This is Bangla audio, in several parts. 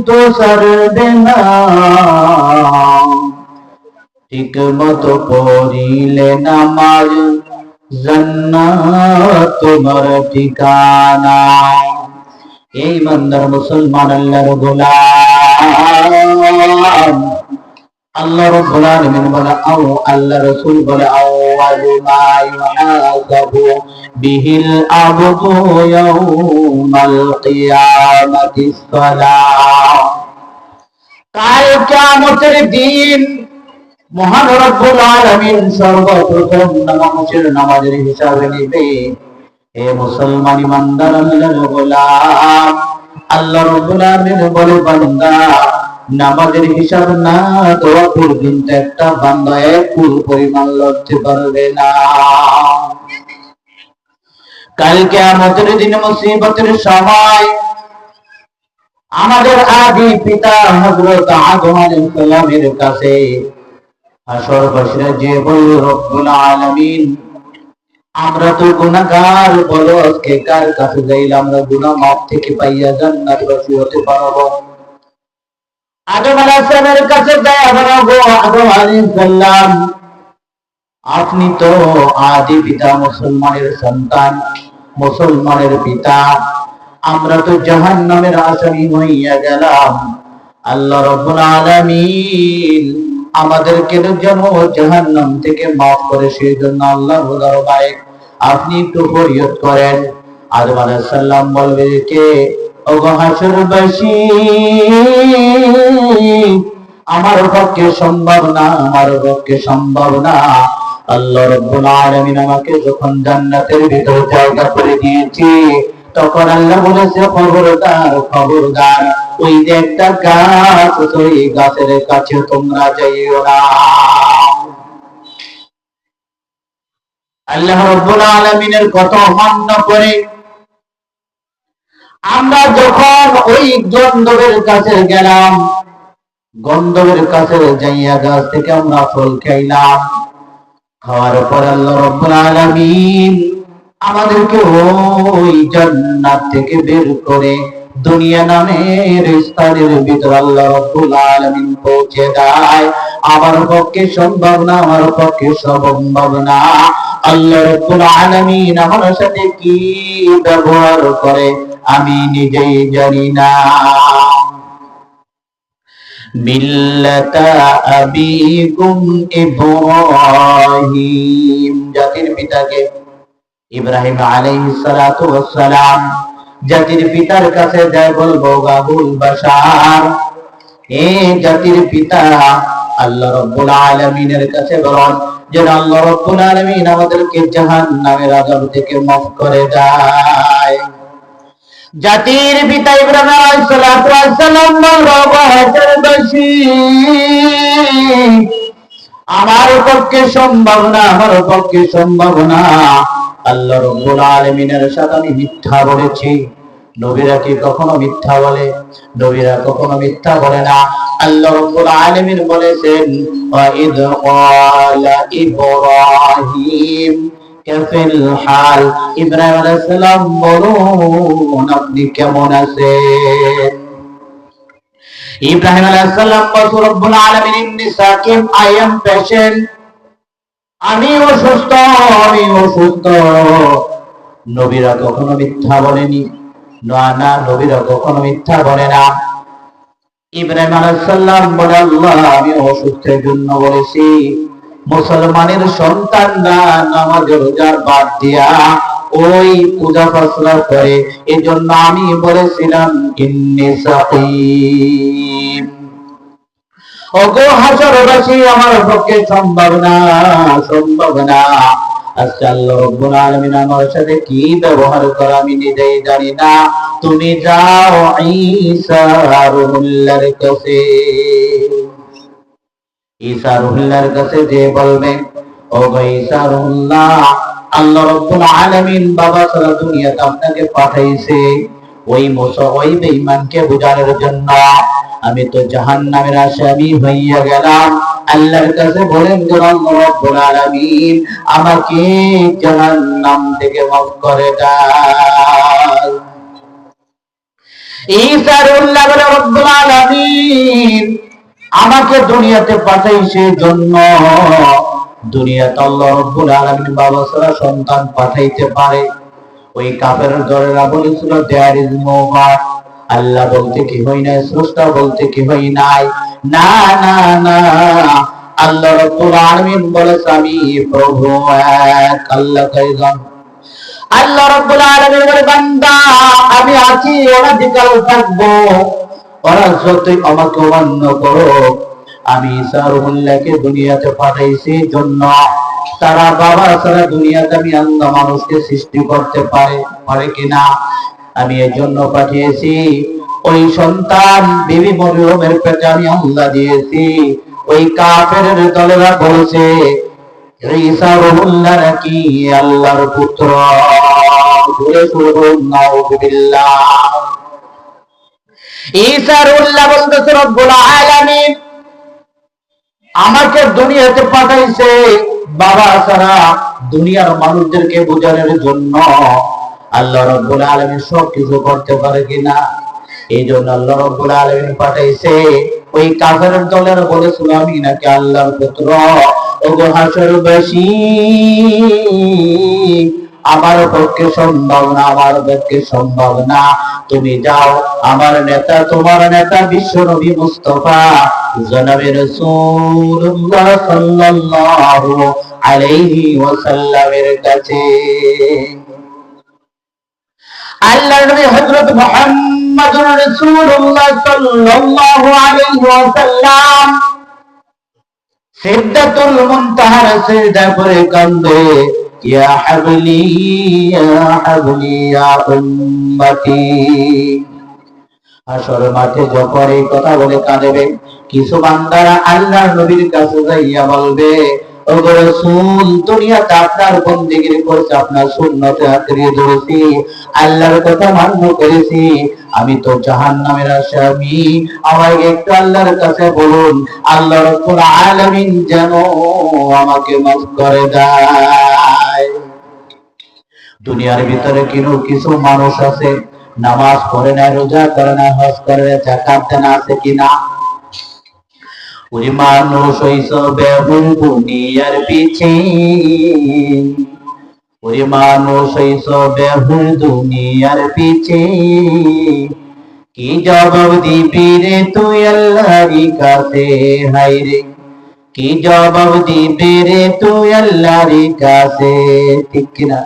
তো ছাড়বে না, ঠিক মতো পড়িলে নামাজ জান্নাত তোমার ঠিকানা। এই বান্দার মুসলমান আল্লাহর গোলাম। আল্লাহ রাব্বুল আলামিন বলে, আল্লাহ রাসূল বলে, আউয়ালু মা ইউহাসাবু বিহিল আবদু ইয়াউমাল কিয়ামাতিস সালাহ। কাল কিয়ামতের দিন মহান রব্বুল আলামিন সর্বপ্রথম মানুষের নামাজের হিসাব নেবে। হে মুসলমান ইমানদার আল্লাহর গোলাম, আল্লাহ রাব্বুল আলামিন বলে, বান্দা নামাজের হিসাব না দেওয়া পর্যন্ত একটা বান্দা এক ফুল পরিমাণ লড়তে পারবে না। কাল কিয়ামতের দিন মুসিবতের সময় আমাদের আদি পিতা হযরত আদম আলাইহিস সালামের কাছে হাসরবাসীরা যে বলল, রব্বুল আলামিন আমরা তো গুনাহগার, বলো আজকে কার কাছে যাইলে আমরা গুনাহ মাফ থেকে পাইয়া জান্নাতবাসী হতে পারবো। আদম আলাইহিস সালামের কাছে যায়, গো আদম আলাইহিস সালাম, আপনি তো আদি পিতা, মুসলমানের সন্তান, মুসলমানের পিতা, আমরা তো জাহান্নামের আসামি হইয়া গেলাম। আল্লাহ রাব্বুল আলামিন আমাদেরকে যেন জাহান্নাম থেকে মাফ করে, সেই জন্য আল্লাহর দরবারে আপনি একটু ফরিয়াদ করেন। আদম আলাইহিস সালাম বলবে, কে ওগো হাসরবাসী, আমার পক্ষে সম্ভব না, আমার পক্ষে সম্ভব না। আল্লাহ রাব্বুল আলামিন আমাকে যখন জান্নাতের ভিতর জায়গা করে দিয়েছে, তখন আল্লাহ বলেছে, খবরদার খবরদার, ওই যে একটা গাছ, ওই গাছের কাছে তোমরা যাইও না। আল্লাহ রাব্বুল আলামিনের কথা অমান্য করে আমরা যখন ওই গন্ধবের কাছে গেলাম, গন্ধবের কাছে যাইয়া গাছ থেকে আমরা ফল খাইলাম, খাওয়ার পর আল্লাহ রাব্বুল আলামিন আমাদেরকে ওই জান্নাত থেকে বের করে দুনিয়া নামের স্থানের ভিতর আল্লাহ রাব্বুল আলামিন পৌঁছে দেয়। আমার পক্ষে সম্ভব না, আমার পক্ষে সম্ভব না। আল্লাহ রাব্বুল আলামিন আমার সাথে কি ব্যবহার করে আমি নিজেই জানি না। মিল্লাতা আবিকুম ইব্রাহিম, জাতির পিতাকে ইব্রাহিম আলাইহিস সালাতু ওয়াস সালাম জাতির পিতার কাছে যায়, বলবো আবুল বাশার, এ জাতির পিতা, আল্লাহ রাব্বুল আলামিনের কাছে বলুন যেন আল্লাহ রাব্বুল আলামিন আমাদেরকে জাহান্নামের আযাব থেকে মাফ করে দেয়। জাতির পিতা ইব্রাহিম আলাইহিস সালাতু ওয়াস সালাম হাসরবাসী, আমার পক্ষে সম্ভব না, আমার পক্ষে সম্ভব না। আল্লাহ রাব্বুল আলামিনের সাথে আমি মিথ্যা বলেছি। নবীরা কি কখনো মিথ্যা বলে? নবীরা কখনো মিথ্যা বলে না। আল্লাহ রাব্বুল আলামিন বলেছেন, ওয়া ইদ ক্বালা ইব্রাহিম কাফিল হাল, ইব্রাহিম আলাইহিস সালাম বলুন আপনি কেমন আছেন? ইব্রাহিম আলাইহিস সালাম বলেন, রব্বুল আলামিন ইন্নী সাকিম, আই এম পেশেন্ট, আমি অসুস্থ, আমি অসুস্থ। নবীরা কখনো মিথ্যা বলেনি, না না, নবীরা কখনো মিথ্যা বলে না। ইব্রাহিম আলাইহিস সালাম বলে, আল্লাহ আমি অসুস্থের জন্য বলেছি। মুসলমানের সন্তানরা নামাজ রোজা বাদ দিয়া ওই পূজা ফাসলা করে, এজন্য আমি বলেছিলাম ইন্নী সাকিম। ওগো হাসরবাসী, আমার পক্ষে সম্ভব না, সম্ভব না। আজকে আল্লাহ রাব্বুল আলামিন আমার সাথে কি ব্যবহার করে আমি নিজেই জানি না। তুমি যাও ঈসা রুহুল্লাহর কাছে, ঈসা রুহুল্লাহর কাছে যে বলবে, ওগো ঈসা রুহুল্লাহ, আল্লাহ রাব্বুল আলামিন বাবা সারা দুনিয়াতে আপনাকে পাঠাইছে ওই ওই বেঈমানকে বুঝানোর জন্য। আমি তো জাহান্নামের আসামি হইয়া গেলাম। আল্লাহর কাছে বলেন যে আল্লাহ রাব্বুল আলামিন আমাকে জাহান্নাম থেকে মাফ করে দাও। ঈসা রুহুল্লাহ বলে রব্বুল আলামিন আমাকে দুনিয়াতে পাঠাইছে জন্য, দুনিয়াতে আল্লাহ রব্বুল আলামিন বাবা ছাড়া সন্তান পাঠাইতে পারে। ওই কাফের দলেরা বলেছিল দেয়ার ইজ নো গড, আল্লাহ বলতে কি হই নাই, স্রষ্টা বলতে কি হই নাই। না না না, আল্লাহ রাব্বুল আলামিন বলেছে আমি প্রভু এক, আল্লাহ কয়জন? আল্লাহ রাব্বুল আলামিন বলে বান্দা আমি আছি, ওরা দিকাল থাকবো, ওরা যতই আমাকে অমান্য করো, আমি ঈসা রুহুল্লাহকে দুনিয়াতে পাঠাইছি জন্য তারা বাবা ছাড়া দুনিয়াতে আমি আল্লাহ মানুষকে সৃষ্টি করতে পারে কিনা, আমি এর জন্য পাঠিয়েছি। ওই সন্তান বিবি মরিয়মের পেটে আমি আল্লাহ দিয়েছি। ওই কাফেরের দলেরা বলছে ঈসা রুহুল্লাহ নাকি আল্লাহর পুত্র। জোরে জোরে বলুন নাউযুবিল্লাহ। ঈসা রুহুল্লাহ বলতেছে রব্বুল আলামিন আমাকে দুনিয়াতে পাঠাইছে বাবা ছাড়া দুনিয়ার মানুষদেরকে বোঝানোর জন্য। আল্লাহ রাব্বুল আলামিন সব কিছু করতে পারে কিনা, এই জন্য আল্লাহ রাব্বুল আলামিন পাঠাইছে। ওই কাফেরের দলের বলেছিল আমি নাকি আল্লাহর পুত্র। ওগো হাসরবাসী, আমার পক্ষে সম্ভব না, আমার পক্ষে সম্ভব না। তুমি যাও, আমার নেতা, তোমার নেতা বিশ্ব নবী মুস্তাফা জনাবে রাসূলুল্লাহ সাল্লাল্লাহু আলাইহি ওয়াসাল্লামের কাছে। আল্লাহর নবী হযরত মুহাম্মদুর রাসূলুল্লাহ সাল্লাল্লাহু আলাইহি ওয়াসাল্লাম সিদরাতুল মুনতাহার সিজদা করে কান্দে, ইয়া হাবলি ইয়া হাবলি ইয়া উম্মতি। হাসর মাঠে যখন এই কথা বলে কাঁদবে, কিছু বান্দারা আল্লাহর নবীর কাছে যাইয়া বলবে ওগো রাসূল, দুনিয়াতে আপনার বন্দেগী করেছি, আপনার সুন্নতে আঁকড়িয়ে ধরেছি, আল্লাহর কথা মান্য করেছি, আমি তো জাহান্নামের আসামি, আমাকে একটু আল্লাহর কাছে বলুন, আল্লাহ রাব্বুল আলামিন যেন আমাকে মাফ করে দেয়। দুনিয়ার ভিতরে কিছু মানুষ আছে নামাজ পড়ে না, রোজা করে না, হজ করে না, যাকাত দেয় না, আছে কিনা? ওই মানুষ হইছো বেহুল দুনিয়ার পিছে, ওই মানুষ হইছো বেহুল দুনিয়ার পিছে, কি জবাব দিবি রে তুই আল্লাহর কাছে, হায়রে কি জবাব দিবি রে তুই আল্লাহর কাছে, ঠিক কিনা?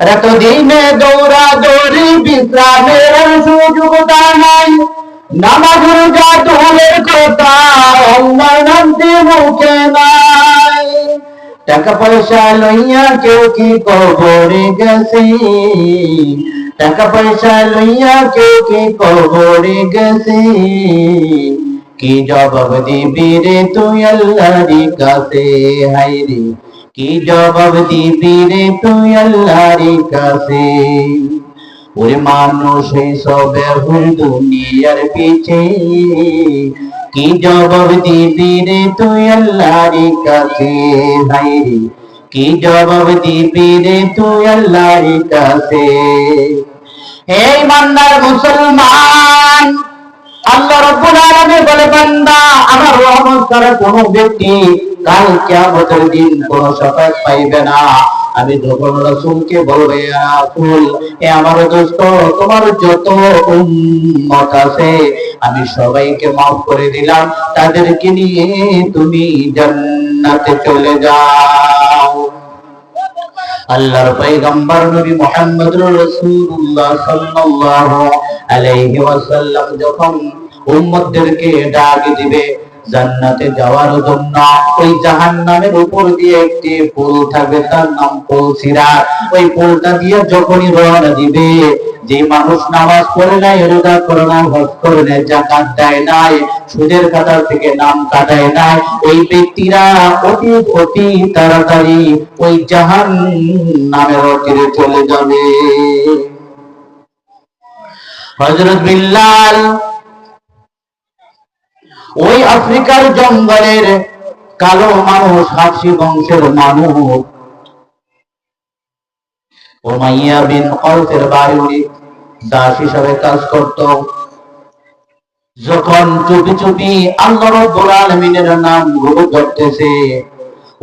রাতদিনে দৌড়া দৌড়ি বিশ্রামের সুযোগ নাই, নামাজ রোজা দূরের কথা আল্লাহর নামতে মুখে নাই। টাকা পয়সা লইয়া কেউ কি কবরে গেছে, টাকা পয়সা লইয়া কেউ কি কবরে গেছে, কি জবাব দিবি রে তুই আল্লাহর কাছে, হায়রে কি জবাব দিবি রে তুই আল্লাহর কাছে। ওরে মানুষ হইছো বেহুল দুনিয়ার পিছে, কি জবাব দিবি রে তুই আল্লাহর কাছে, হায়রে কি জবাব দিবি রে তুই আল্লাহর কাছে। হে ইমানদার মুসলমান, আল্লাহ রাব্বুল আলামিন বলে বান্দা আমার রহমত ছাড়া কোনো ব্যক্তি কাল কিয়ামতের দিন কোনো শাফাত পাইবে না। আমি যখন রাসূলকে বলবে রাসূল, এ আমার দোস্ত, তোমার যত উম্মত আছে আমি সবাইকে মাফ করে দিলাম, তাদেরকে নিয়ে তুমি জান্নাতে চলে যাও। আল্লাহর পয়গম্বর নবী মুহাম্মদুর রাসূলুল্লাহ সাল্লাল্লাহু আলাইহি ওয়াসাল্লাম যখন উম্মতদেরকে ডাক দিবে জান্নাতে যাওয়ার জন্য, ওই জাহান্নামের উপর দিয়ে একটি পুল থাকবে, তার নাম পুল সিরাত। ওই পুলটা দিয়ে যখনই রওনা দিবে, যে মানুষ নামাজ পড়ে নাই, রোজা করে নাই, হজ করে নাই, যাকাত দেয় নাই, সুদের খাতা থেকে নাম কাটায় নাই, ওই ব্যক্তিরা অতি তাড়াতাড়ি ওই জাহান্নামের তীরে চলে যাবে। হযরত বিল্লাল ওই আফ্রিকার জঙ্গলের কালো মানুষ, হাবশী বংশের মানুষ, উমাইয়া বিন খালফের বাড়ি দাস হিসাবে কাজ করত। যখন চুপি চুপি আল্লাহ রাব্বুল আলামিনের নাম গুলো করতেছে,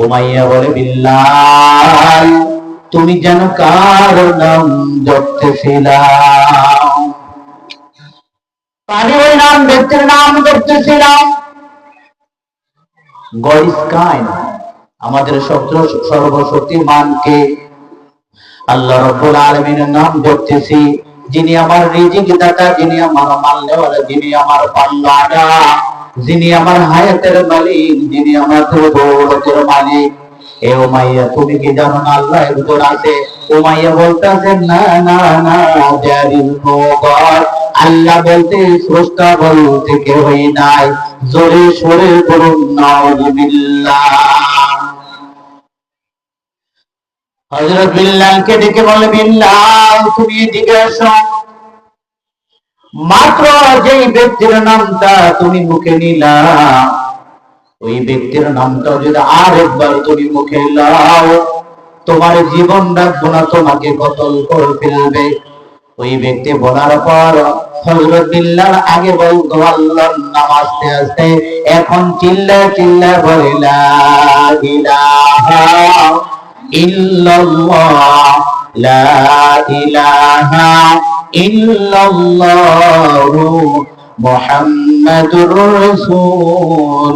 উমাইয়া বলে, বিল্লাল তুমি যেন কার নাম জপতেছিলা? আমি ওই নাম ব্যক্তির নাম জপতেছিলাম। গড ইজ কাইন্ড, আমাদের সর্বশক্তিমানকে আল্লাহ রাব্বুল আলামিনের নাম জপতেছি, যিনি আমার রিজিক দাতা, যিনি আমার মাল নেওয়ালা, যিনি আমার পাল্লাটা, যিনি আমার হায়াতের মালিক, যিনি আমার দৌলতের মালিক। এ উমাইয়া তুমি কি জানো না আল্লাহ এর উপর আছে? উমাইয়া বলতেছে, না না না, there is no God। আল্লাহ বলতে, স্রষ্টা বলতে কেউই নাই। জোরে সোরে বলুন নাউযুবিল্লাহ। হযরত বিল্লালকে ডেকে বলে, বিল্লাল তুমি এদিকে এসো। মাত্র যেই ব্যক্তির নামটা তুমি মুখে নিলা, ওই ব্যক্তির নামটা যদি আরেকবার তুমি মুখে লাও, তোমার জীবন রাখবো না, তোমাকে কতল করে ফেলবে। ওই ব্যক্তি বলার পর হযরত বিল্লাল আগে বলতো আল্লাহর নাম আস্তে আস্তে, এখন চিল্লায় চিল্লায় বলে, লা ইলাহা ইল্লাল্লাহ, লা ইলাহা ইল্লাল্লাহু মুহাম্মাদুর রাসূলুল্লাহ।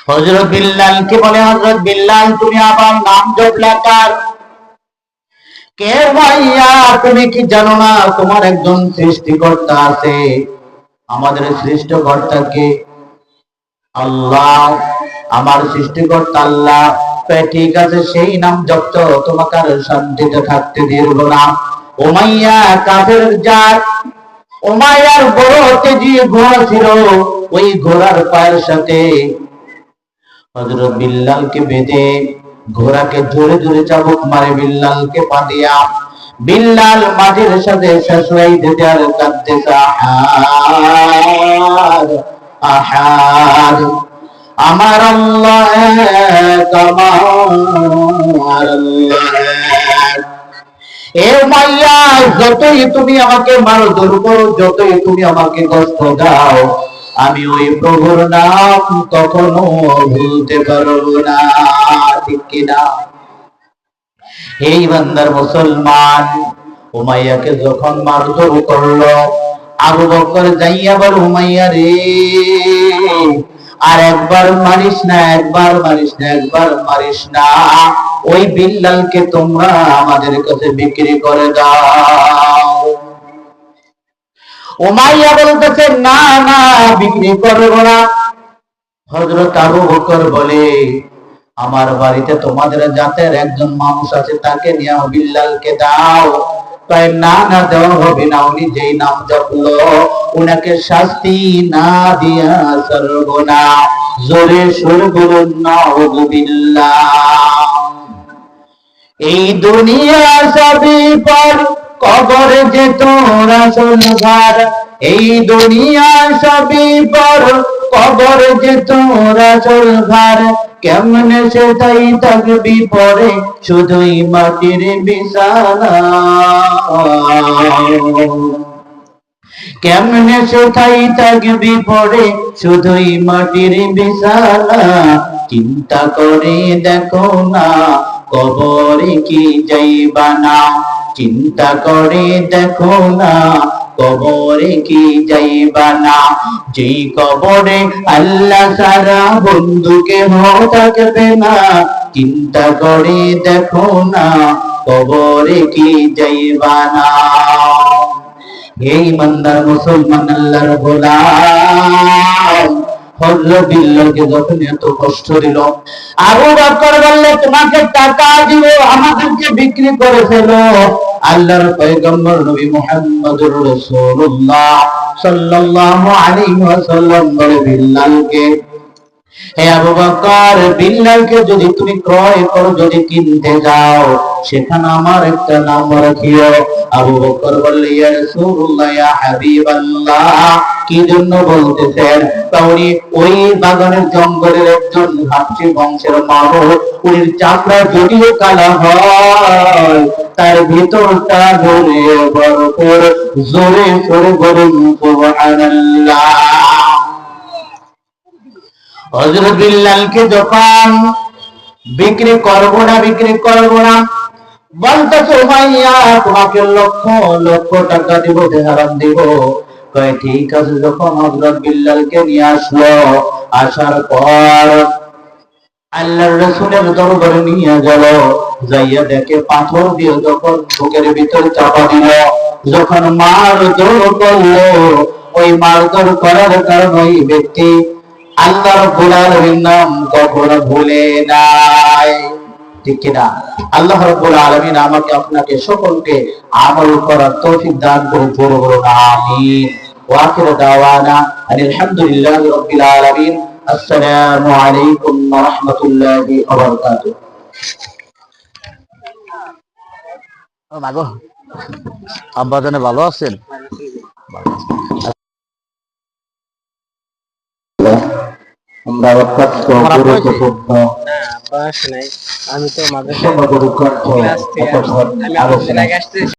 হযরত বিল্লালকে বলে, হযরত বিল্লাল তুমি আবার নাম জপলা কার? কে ভাইয়া তুমি কি জানো না তোমার একজন সৃষ্টিকর্তা আছে? আমাদের সৃষ্টিকর্তাকে আল্লাহ, আমার সৃষ্টিকর্তা আল্লাহ। ঠিক আছে, সেই নাম জপ্ত, তোমাকে আর শান্তিতে থাকতে দিব না। উমাইয়া কাফের জাত, উমাইয়ার বড় তেজি ঘোড়া ছিল, ওই ঘোড়ার পায়ের সাথে হযরত বিল্লালকে বেঁধে ঘোড়াকে জোরে জোরে চাবুক মারে বিল্লালকে পা দিয়া। বিল্লাল মাটির সাথে শেষ হয়ে যেতে আর কাঁদতেছে, আহাদ আহাদ আমার আল্লাহ, আমার আল্লাহ। এ উমাইয়া, যতই তুমি আমাকে মারো জোর করো, যতই তুমি আমাকে কষ্ট দাও, আমি ওই প্রভুর নাম কখনো ভুলতে পারবো না। ঠিক কিনা? এই বান্দার মুসলমান উমাইয়াকে যখন মারধর করলো, আবু বকর যাইয়া বল, উমাইয়া রে, আর একবার মারিস না, একবার মারিস না, একবার মারিস না। ওই বিল্লালকে তোমরা আমাদের কাছে বিক্রি করে দাও। উমাইয়া বলতেছে, না না, বিক্রি করবো না। হযরত আবু বকর বলে, আমার বাড়িতে তোমাদের জাতের একজন মানুষ আছে, তাকে নিয়ে বিল্লালকে দাও। তাই না না, দেওয়া হবে না। উনি যেই নাম জপলো, উনাকে শাস্তি না দিয়া ছাড়বো না। জোরে সুর বলুন নাউযুবিল্লাহ। এই দুনিয়া সবই পর, কবরে যে তোর আসল ঘর। এই দুনিয়া সবই পর, কবরে যে তোর আসল ঘর। কেমনে সে তাই থাকবি পরে, শুধুই মাটির বিছানা। কেমনে সে তাই থাকবি পরে, শুধুই মাটির বিছানা। চিন্তা করে দেখো না, কবরে কি যাইবা না। চিন্তা করে দেখো না, কবরে কি যাইবা না। যেই কবরে আল্লাহ ছাড়া বন্ধু কেহ থাকবে না। চিন্তা করে দেখো না, কবরে কি যাইবা না। এই বান্দার মুসলমান আল্লাহর গোলাম হযরত বিল্লালকে যখন এত কষ্ট দিল, আবু বকর বলল, তোমাকে টাকা দিব, আমাদেরকে বিক্রি করে ফেলো। আল্লাহর পয়গম্বর নবী মুহাম্মদুর রাসূলুল্লাহ সাল্লাল্লাহু আলাইহি ওয়াসাল্লাম বলে, বিল্লালকে হে আবু বকর, বিল্লালকে যদি তুমি ক্রয় করো, যদি কিনতে যাও, সেখানে আমার একটা নাম রাখিও। আবু বকর বলল, ইয়া রাসূলুল্লাহ, ইয়া হাবিবাল্লাহ, কি জন্য বলতেছেন? তা উনি ওই বাগানের জঙ্গলের একজন হাবশী বংশের মানুষ। উনি চামড়া যদিও কালা হয়, তার ভিতরটা নূরে ভরপুর। জোরে জোরে বলুন সুবহানাল্লাহ। হযরত বিল্লালকে যখন বিক্রি করবো না বলতেছে, ভাইয়া তোমাকে লক্ষ লক্ষ টাকা দিব, দেহারাম দিব। কয় ঠিক আছে। যখন হযরত বিল্লালকে নিয়ে আসলো, আসার পর আল্লাহর রাসূলের দরবারে নিয়ে গেল, যাইয়া দেখে পাথর দিয়ে যখন বুকের ভিতর চাপা দিল, যখন মারধর করলো, ওই মারধর করার কারণে ওই ব্যক্তি আল্লাহ রাব্বুল আলামিনের নাম কখনো ভুলে নাই। ঠিক কিনা? আল্লাহ রাব্বুল আলামিন আমাকে আপনাকে সকলকে আমল করার তৌফিক দান করুন। জোরে বলুন আমিন। ওয়া আখিরু দাওয়ানা আলহামদুলিল্লাহি রাব্বিল আলামিন। আসসালামু আলাইকুম ওয়া রাহমাতুল্লাহি ওয়া বারাকাতুহু। ও মাগো, আব্বা জানে ভালো আছেন? আমরা গুরুত্বপূর্ণ আমি তো মাদ্রাসায় সমগ্র ক্লাস থেকে আসছি। আমি আপনাদের আগে আসতে